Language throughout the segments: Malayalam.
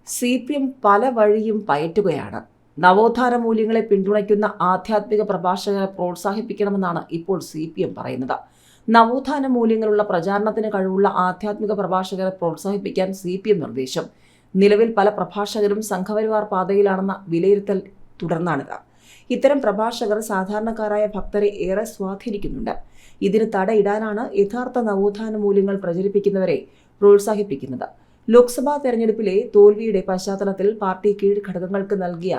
CPM പല വഴിയും പയറ്റുകയാണ്. നവോത്ഥാന മൂല്യങ്ങളെ പിന്തുണയ്ക്കുന്ന ആധ്യാത്മിക പ്രഭാഷകരെ പ്രോത്സാഹിപ്പിക്കണമെന്നാണ് ഇപ്പോൾ CPM പറയുന്നത്. നവോത്ഥാന മൂല്യങ്ങളുള്ള പ്രചാരണത്തിന് കഴിവുള്ള ആധ്യാത്മിക പ്രഭാഷകരെ പ്രോത്സാഹിപ്പിക്കാൻ CPM നിർദ്ദേശം. നിലവിൽ പല പ്രഭാഷകരും സംഘപരിവാർ പാതയിലാണെന്ന വിലയിരുത്തൽ തുടർന്നാണിത്. ഇത്തരം പ്രഭാഷകർ സാധാരണക്കാരായ ഭക്തരെ ഏറെ സ്വാധീനിക്കുന്നുണ്ട്. ഇതിന് തടയിടാനാണ് യഥാർത്ഥ നവോത്ഥാന മൂല്യങ്ങൾ പ്രചരിപ്പിക്കുന്നവരെ പ്രോത്സാഹിപ്പിക്കുന്നത്. ലോക്സഭാ തെരഞ്ഞെടുപ്പിലെ തോൽവിയുടെ പശ്ചാത്തലത്തിൽ പാർട്ടി കീഴ്ഘടകങ്ങൾക്ക് നൽകിയ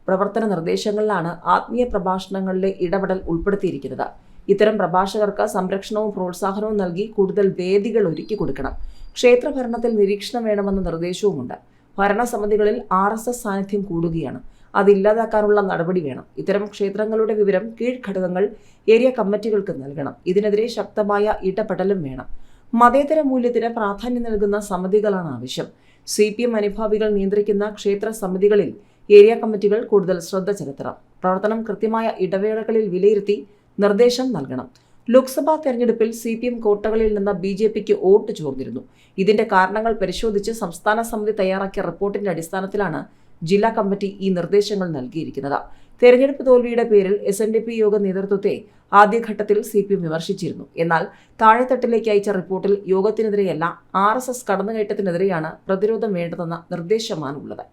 പ്രവർത്തന നിർദ്ദേശങ്ങളിലാണ് ആത്മീയ പ്രഭാഷണങ്ങളിലെ ഇടപെടൽ ഉൾപ്പെടുത്തിയിരിക്കുന്നത്. ഇത്തരം പ്രഭാഷകർക്ക് സംരക്ഷണവും പ്രോത്സാഹനവും നൽകി കൂടുതൽ വേദികൾ ഒരുക്കി കൊടുക്കണം. ക്ഷേത്രഭരണത്തിൽ നിരീക്ഷണം വേണമെന്ന നിർദ്ദേശവുമുണ്ട്. ഭരണസമിതികളിൽ RSS സാന്നിധ്യം കൂടുകയാണ്. അതില്ലാതാക്കാനുള്ള നടപടി വേണം. ഇത്തരം ക്ഷേത്രങ്ങളുടെ വിവരം കീഴ്ഘടകങ്ങൾ ഏരിയ കമ്മിറ്റികൾക്ക് നൽകണം. ഇതിനെതിരെ ശക്തമായ ഇടപെടലും വേണം. മതേതര മൂല്യത്തിന് പ്രാധാന്യം നൽകുന്ന സമിതികളാണ് ആവശ്യം. CPM അനുഭാവികൾ നിയന്ത്രിക്കുന്ന ക്ഷേത്ര സമിതികളിൽ ഏരിയ കമ്മിറ്റികൾ കൂടുതൽ ശ്രദ്ധ ചെലുത്തണം. പ്രവർത്തനം കൃത്യമായ ഇടവേളകളിൽ വിലയിരുത്തി നിർദ്ദേശം നൽകണം. ലോക്സഭാ തെരഞ്ഞെടുപ്പിൽ CPM കോട്ടകളിൽ നിന്ന് BJPക്ക് വോട്ട് ചോർന്നിരുന്നു. ഇതിന്റെ കാരണങ്ങൾ പരിശോധിച്ച് സംസ്ഥാന സമിതി തയ്യാറാക്കിയ റിപ്പോർട്ടിന്റെ അടിസ്ഥാനത്തിലാണ് ജില്ലാ കമ്മിറ്റി ഈ നിർദ്ദേശങ്ങൾ നൽകിയിരിക്കുന്നത്. തെരഞ്ഞെടുപ്പ് തോൽവിയുടെ പേരിൽ SNDP യോഗ നേതൃത്വത്തെ ആദ്യഘട്ടത്തിൽ CPM വിമർശിച്ചിരുന്നു. എന്നാൽ താഴെത്തട്ടിലേക്ക് അയച്ച റിപ്പോർട്ടിൽ യോഗത്തിനെതിരെയല്ല RSS കടന്നുകയറ്റത്തിനെതിരെയാണ് പ്രതിരോധം വേണ്ടതെന്ന നിർദ്ദേശമാണുള്ളത്.